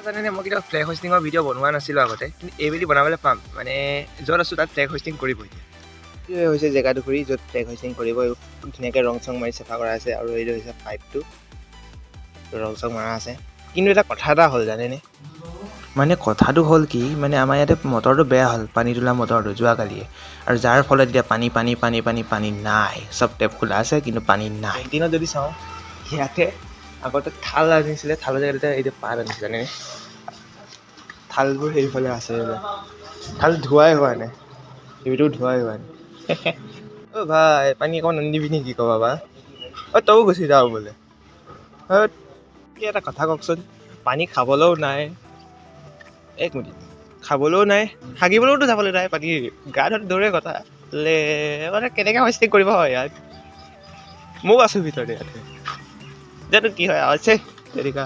জানেনে মই কেতিয়াও ফ্লেগ হোষ্টিঙৰ ভিডিঅ' বনোৱা নাছিলোঁ আগতে, কিন্তু এইবেলি বনাবলৈ পাম। মানে য'ত আছোঁ তাত ফ্লেগ হোষ্টিং কৰিবই। এইটোৱে হৈছে জেগাডোখৰি য'ত ফ্লেগ হোষ্টিং কৰিব। ধুনীয়াকৈ ৰং চং মাৰি চাফা কৰা আছে, আৰু এইটো হৈছে পাইপটো, ৰং চং মৰা আছে। কিন্তু এটা কথা এটা হ'ল জানেনে, মানে কথাটো হ'ল কি, মানে আমাৰ ইয়াতে মটৰটো বেয়া হ'ল, পানী তোলা মটৰটো যোৱাকালিয়ে, আৰু যাৰ ফলত এতিয়া পানী নাই। চব টেপ খোলা আছে কিন্তু পানী নাই। কেণ্টিনত যদি চাওঁ, ইয়াতে আগতে থাল আনিছিলে, থালৰ জেগাতে এতিয়া পাত আনিছে জানেনে। থালবোৰ সেইফালে আছে, থাল ধোৱাই হোৱা নাই, এইটোও ধোৱাই হোৱা নাই। অ' ভাই পানী অকণ আনি দিবি নেকি ক'বা বা? অ' তইও গুচি যাওঁ বোলে। কি এটা কথা কওকচোন, পানী খাবলৈও নাই, এক মিনিট, খাবলৈও নাই, হাগিবলৈওতো যাবলৈ নাই, পানী গা ধোৱাটো দূৰৰে কথা, মানে কেনেকৈ হোষ্টিং কৰিব হয় ইয়াত। ময়ো আছোঁ ভিতৰতে ইয়াতে, জানো কি হয় আছে তেনেকুৱা।